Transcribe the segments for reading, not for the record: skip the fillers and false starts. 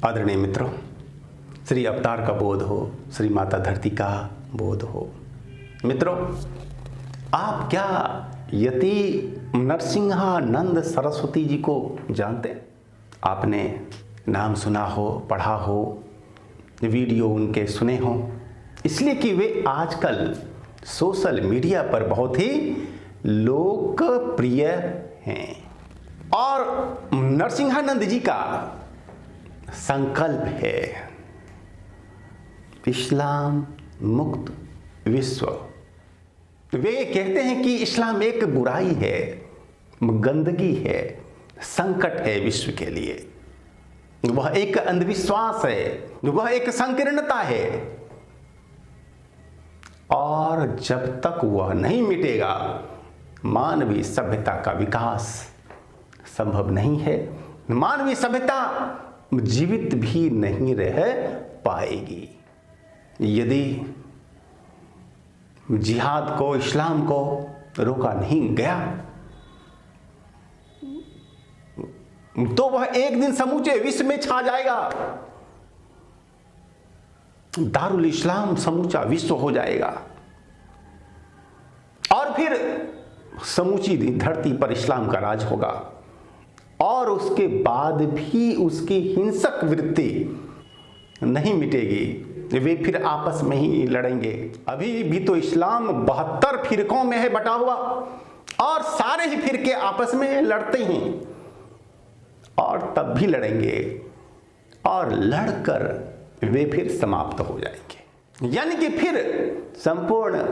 आदरणीय मित्रों, श्री अवतार का बोध हो, श्री माता धरती का बोध हो। मित्रों, आप क्या यति नरसिंहानंद सरस्वती जी को जानते हैं? आपने नाम सुना हो, पढ़ा हो, वीडियो उनके सुने हो, इसलिए कि वे आजकल सोशल मीडिया पर बहुत ही लोकप्रिय हैं। और नरसिंहानंद जी का संकल्प है इस्लाम मुक्त विश्व। वे कहते हैं कि इस्लाम एक बुराई है, गंदगी है, संकट है विश्व के लिए। वह एक अंधविश्वास है, वह एक संकीर्णता है, और जब तक वह नहीं मिटेगा मानवीय सभ्यता का विकास संभव नहीं है। मानवीय सभ्यता जीवित भी नहीं रह पाएगी यदि जिहाद को, इस्लाम को रोका नहीं गया। तो वह एक दिन समूचे विश्व में छा जाएगा। दारुल इस्लाम समूचा विश्व हो जाएगा और फिर समूची धरती पर इस्लाम का राज होगा। और उसके बाद भी उसकी हिंसक वृत्ति नहीं मिटेगी, वे फिर आपस में ही लड़ेंगे। अभी भी तो इस्लाम 72 फिरकों में है बटा हुआ, और सारे ही फिरके आपस में लड़ते हैं और तब भी लड़ेंगे, और लड़कर वे फिर समाप्त हो जाएंगे। यानी कि फिर संपूर्ण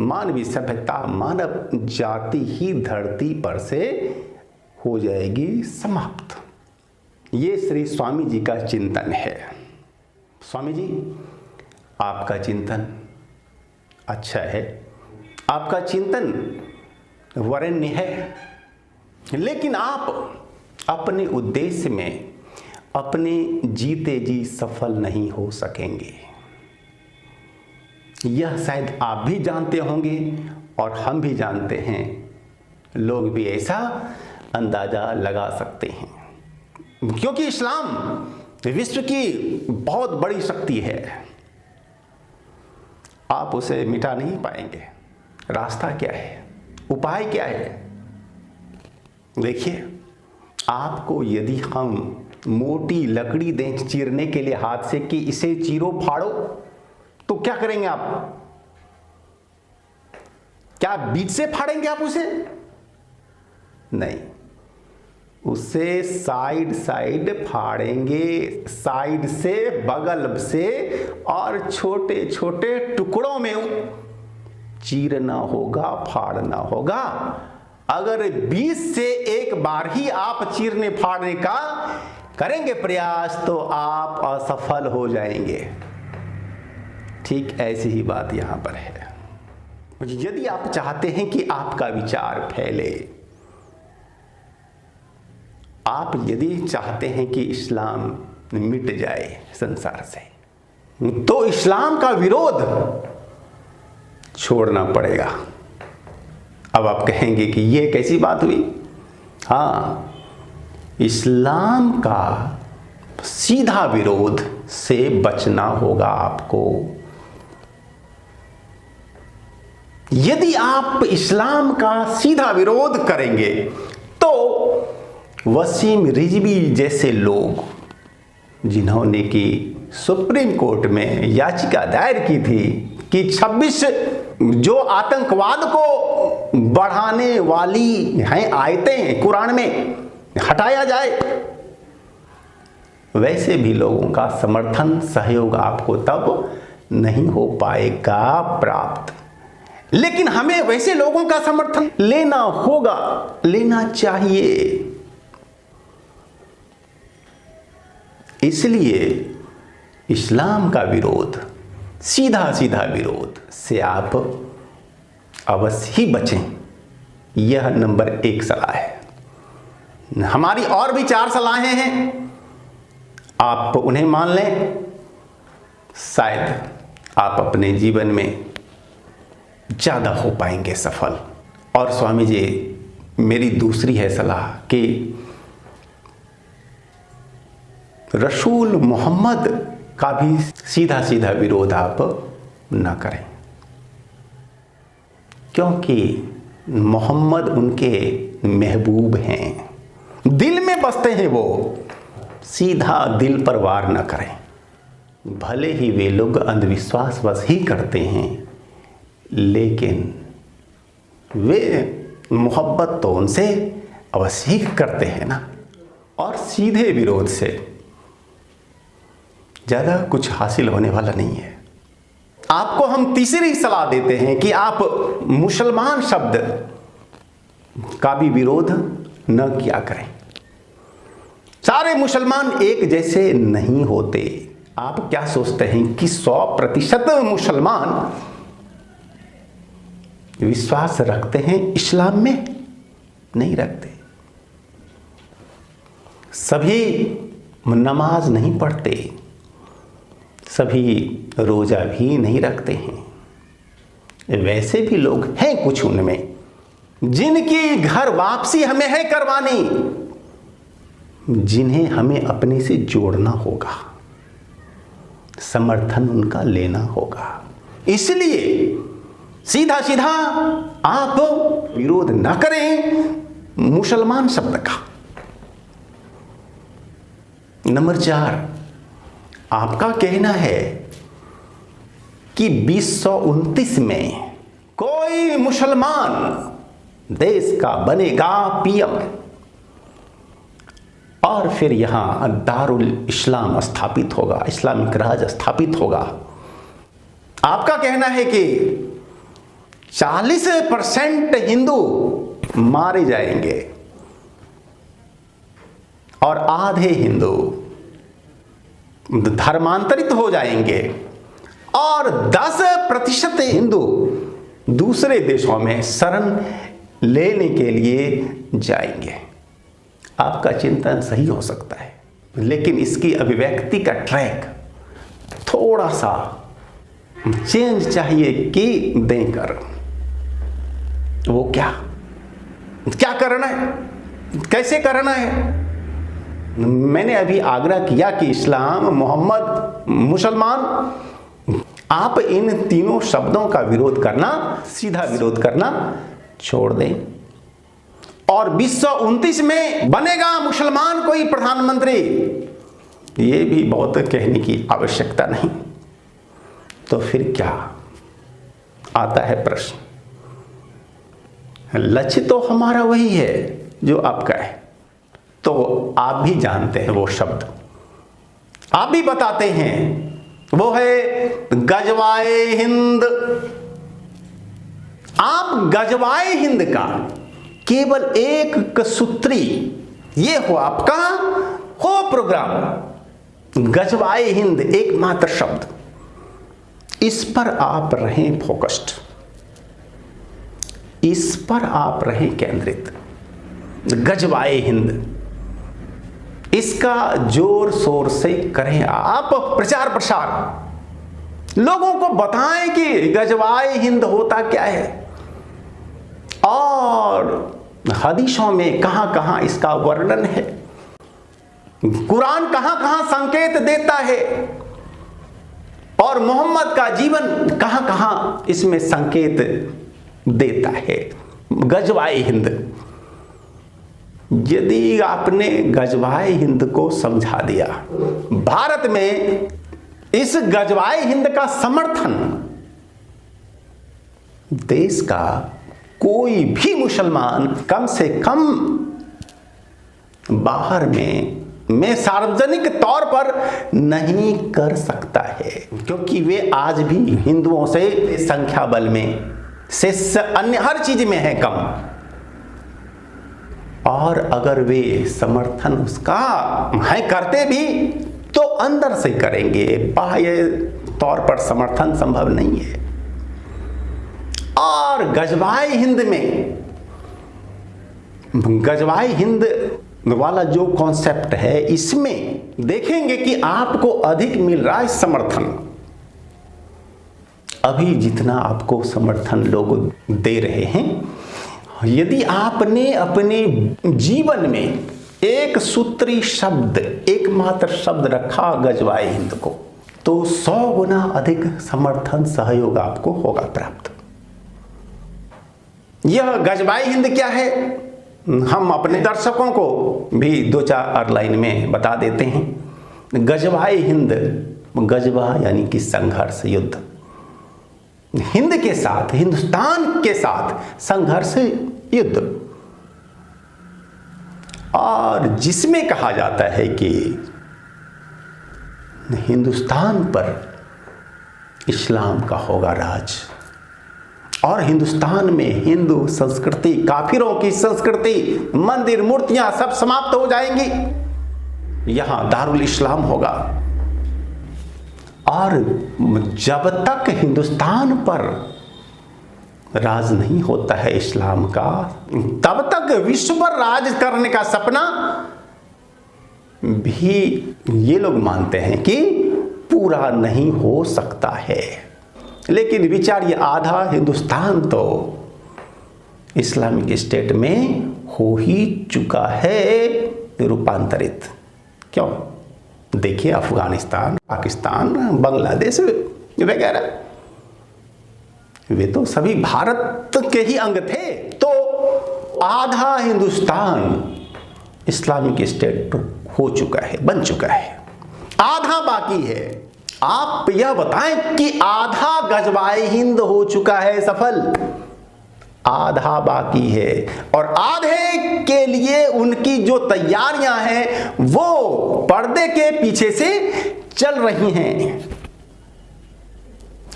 मानवीय सभ्यता, मानव जाति ही धरती पर से हो जाएगी समाप्त। ये श्री स्वामी जी का चिंतन है। स्वामी जी, आपका चिंतन अच्छा है, आपका चिंतन वरेण्य है, लेकिन आप अपने उद्देश्य में अपने जीते जी सफल नहीं हो सकेंगे। यह शायद आप भी जानते होंगे और हम भी जानते हैं, लोग भी ऐसा अंदाजा लगा सकते हैं, क्योंकि इस्लाम विश्व की बहुत बड़ी शक्ति है। आप उसे मिटा नहीं पाएंगे। रास्ता क्या है, उपाय क्या है? देखिए, आपको यदि हम मोटी लकड़ी दें चीरने के लिए हाथ से कि इसे चीरो फाड़ो, तो क्या करेंगे आप? क्या बीच से फाड़ेंगे आप उसे? नहीं, उसे साइड साइड फाड़ेंगे, साइड से, बगल से, और छोटे छोटे टुकड़ों में चीरना होगा, फाड़ना होगा। अगर बीच से एक बार ही आप चीरने फाड़ने का करेंगे प्रयास तो आप असफल हो जाएंगे। ठीक ऐसी ही बात यहां पर है। यदि आप चाहते हैं कि आपका विचार फैले, आप यदि चाहते हैं कि इस्लाम मिट जाए संसार से, तो इस्लाम का विरोध छोड़ना पड़ेगा। अब आप कहेंगे कि यह कैसी बात हुई? हाँ, इस्लाम का सीधा विरोध से बचना होगा आपको। यदि आप इस्लाम का सीधा विरोध करेंगे तो वसीम रिजवी जैसे लोग, जिन्होंने कि सुप्रीम कोर्ट में याचिका दायर की थी कि 26 जो आतंकवाद को बढ़ाने वाली हैं आयतें कुरान में हटाया जाए, वैसे भी लोगों का समर्थन, सहयोग आपको तब नहीं हो पाएगा प्राप्त। लेकिन हमें वैसे लोगों का समर्थन लेना होगा, लेना चाहिए। इसलिए इस्लाम का विरोध, सीधा सीधा विरोध से आप अवश्य ही बचें। यह नंबर 1 सलाह है। हमारी और भी 4 सलाहें हैं, आप उन्हें मान लें, शायद आप अपने जीवन में ज़्यादा हो पाएंगे सफल। और स्वामी जी, मेरी दूसरी है सलाह कि रसूल मोहम्मद का भी सीधा सीधा विरोध आप न करें, क्योंकि मोहम्मद उनके महबूब हैं, दिल में बसते हैं वो। सीधा दिल पर वार न करें। भले ही वे लोग अंधविश्वास बस ही करते हैं, लेकिन वे मोहब्बत तो उनसे अवश्य ही करते हैं ना। और सीधे विरोध से ज़्यादा कुछ हासिल होने वाला नहीं है। आपको हम तीसरी सलाह देते हैं कि आप मुसलमान शब्द का भी विरोध न किया करें। सारे मुसलमान एक जैसे नहीं होते। आप क्या सोचते हैं कि 100% मुसलमान विश्वास रखते हैं इस्लाम में? नहीं रखते। सभी नमाज नहीं पढ़ते, सभी रोजा भी नहीं रखते हैं। वैसे भी लोग हैं कुछ उनमें जिनकी घर वापसी हमें है करवानी, जिन्हें हमें अपने से जोड़ना होगा, समर्थन उनका लेना होगा। इसलिए सीधा सीधा आप विरोध न करें मुसलमान शब्द का। नंबर 4, आपका कहना है कि 2029 में कोई मुसलमान देश का बनेगा पीएम और फिर यहां दारुल इस्लाम स्थापित होगा, इस्लामिक राज स्थापित होगा। आपका कहना है कि 40% हिंदू मारे जाएंगे और आधे हिंदू धर्मांतरित हो जाएंगे और 10% हिंदू दूसरे देशों में शरण लेने के लिए जाएंगे। आपका चिंतन सही हो सकता है, लेकिन इसकी अभिव्यक्ति का ट्रैक थोड़ा सा चेंज चाहिए कि देकर। वो क्या करना है, कैसे करना है? मैंने अभी आग्रह किया कि इस्लाम, मोहम्मद, मुसलमान, आप इन तीनों शब्दों का विरोध करना, सीधा विरोध करना छोड़ दें। और 2029 में बनेगा मुसलमान कोई प्रधानमंत्री, ये भी बहुत कहने की आवश्यकता नहीं। तो फिर क्या आता है प्रश्न? लक्ष्य तो हमारा वही है जो आपका है। तो आप भी जानते हैं वो शब्द, आप भी बताते हैं, वो है गजवाए हिंद। आप गजवाए हिंद का केवल एक सूत्री, ये हो आपका हो प्रोग्राम, गजवाए हिंद एकमात्र शब्द, इस पर आप रहें फोकस्ड, इस पर आप रहें केंद्रित। गजवाए हिंद, इसका जोर शोर से करें आप प्रचार प्रसार, लोगों को बताएं कि गजवाए हिंद होता क्या है और हदीसों में कहां कहां इसका वर्णन है, कुरान कहां कहां संकेत देता है और मोहम्मद का जीवन कहां कहां इसमें संकेत देता है। गजवाए हिंद, यदि आपने गजवाए हिंद को समझा दिया, भारत में इस गजवाए हिंद का समर्थन देश का कोई भी मुसलमान कम से कम बाहर में सार्वजनिक तौर पर नहीं कर सकता है, क्योंकि वे आज भी हिंदुओं से संख्या बल में से अन्य हर चीज में है कम। और अगर वे समर्थन उसका है करते भी तो अंदर से करेंगे, बाह्य तौर पर समर्थन संभव नहीं है। और गजवाए हिंद में, गजवाए हिंद वाला जो कॉन्सेप्ट है, इसमें देखेंगे कि आपको अधिक मिल रहा है समर्थन। अभी जितना आपको समर्थन लोग दे रहे हैं, यदि आपने अपने जीवन में एक सूत्री शब्द, एकमात्र शब्द रखा गजवाए हिंद को, तो 100 गुना अधिक समर्थन सहयोग आपको होगा प्राप्त। यह गजवाए हिंद क्या है, हम अपने दर्शकों को भी 2-4 लाइन में बता देते हैं। गजवाए हिंद, गजवा यानी कि संघर्ष, युद्ध, हिंद के साथ, हिंदुस्तान के साथ संघर्ष, युद्ध, और जिसमें कहा जाता है कि हिंदुस्तान पर इस्लाम का होगा राज, और हिंदुस्तान में हिंदू संस्कृति, काफिरों की संस्कृति, मंदिर मूर्तियां सब समाप्त हो जाएंगी, यहां दारुल इस्लाम होगा। और जब तक हिंदुस्तान पर राज नहीं होता है इस्लाम का, तब तक विश्व पर राज करने का सपना भी ये लोग मानते हैं कि पूरा नहीं हो सकता है। लेकिन विचारिए, आधा हिंदुस्तान तो इस्लामिक स्टेट में हो ही चुका है रूपांतरित। क्यों? देखिए अफगानिस्तान, पाकिस्तान, बांग्लादेश वगैरह, वे तो सभी भारत के ही अंग थे। तो आधा हिंदुस्तान इस्लामिक स्टेट हो चुका है, बन चुका है, आधा बाकी है। आप यह बताएं कि आधा गजवाए हिंद हो चुका है सफल, आधा बाकी है, और आधे के लिए उनकी जो तैयारियां हैं वो पर्दे के पीछे से चल रही हैं।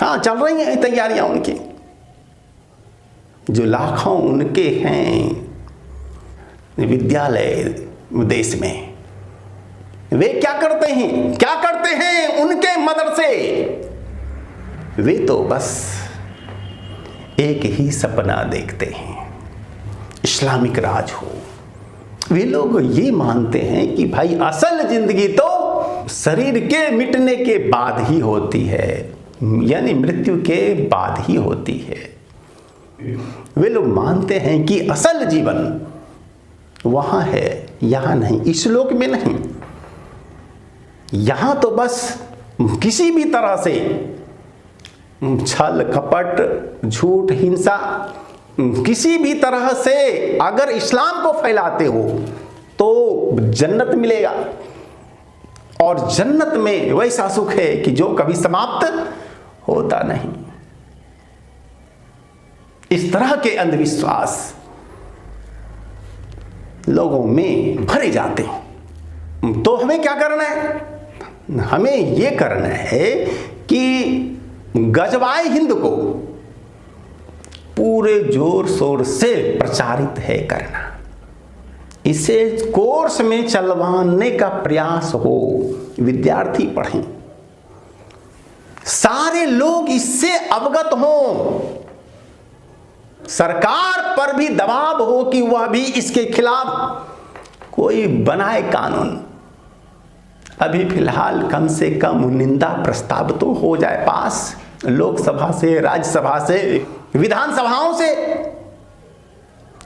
हाँ, चल रही हैं तैयारियां उनकी। जो लाखों उनके हैं विद्यालय देश में, वे क्या करते हैं, क्या करते हैं उनके मदरसे? वे तो बस एक ही सपना देखते हैं, इस्लामिक राज हो। वे लोग ये मानते हैं कि भाई असल जिंदगी तो शरीर के मिटने के बाद ही होती है, यानी मृत्यु के बाद ही होती है। वे लोग मानते हैं कि असल जीवन वहां है, यहां नहीं, इस लोक में नहीं। यहां तो बस किसी भी तरह से छल कपट, झूठ, हिंसा, किसी भी तरह से अगर इस्लाम को फैलाते हो तो जन्नत मिलेगा, और जन्नत में वैसा सुख है कि जो कभी समाप्त होता नहीं। इस तरह के अंधविश्वास लोगों में भरे जाते हैं। तो हमें क्या करना है? हमें यह करना है कि गजवाए हिंद को पूरे जोर शोर से प्रचारित है करना, इसे कोर्स में चलवाने का प्रयास हो, विद्यार्थी पढ़ें, सारे लोग इससे अवगत हों, सरकार पर भी दबाव हो कि वह भी इसके खिलाफ कोई बनाए कानून। अभी फिलहाल कम से कम निंदा प्रस्ताव तो हो जाए पास, लोकसभा से, राज्यसभा से, विधानसभाओं से।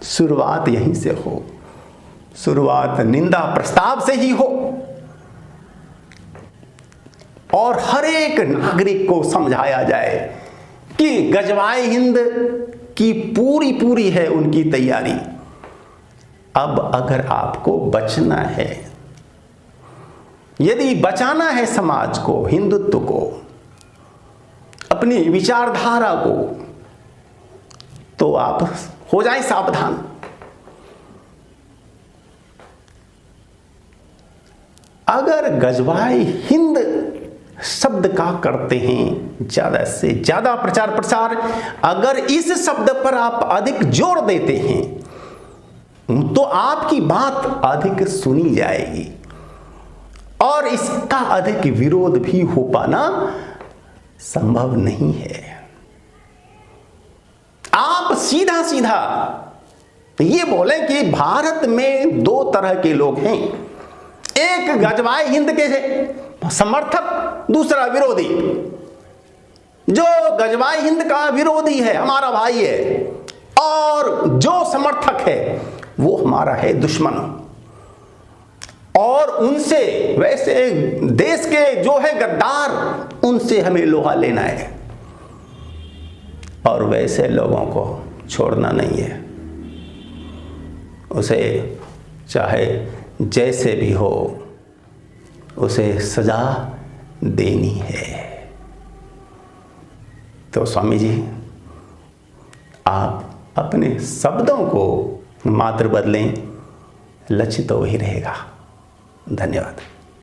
शुरुआत यहीं से हो, शुरुआत निंदा प्रस्ताव से ही हो, और हर एक नागरिक को समझाया जाए कि गजवाए हिंद की पूरी है उनकी तैयारी। अब अगर आपको बचना है, यदि बचाना है समाज को, हिंदुत्व को, अपनी विचारधारा को, तो आप हो जाएं सावधान। अगर गजवाए हिंद शब्द का करते हैं ज्यादा से ज्यादा प्रचार प्रसार, अगर इस शब्द पर आप अधिक जोर देते हैं तो आपकी बात अधिक सुनी जाएगी, और इसका अधिक विरोध भी हो पाना संभव नहीं है। आप सीधा सीधा ये बोलें कि भारत में 2 तरह के लोग हैं, एक गजवाए हिंद के समर्थक, दूसरा विरोधी। जो गजवाए हिंद का विरोधी है हमारा भाई है, और जो समर्थक है वो हमारा है दुश्मन। और उनसे, वैसे देश के जो है गद्दार, उनसे हमें लोहा लेना है और वैसे लोगों को छोड़ना नहीं है। उसे चाहे जैसे भी हो उसे सजा देनी है। तो स्वामी जी, आप अपने शब्दों को मात्र बदलें, लक्ष्य तो वही रहेगा। धन्यवाद।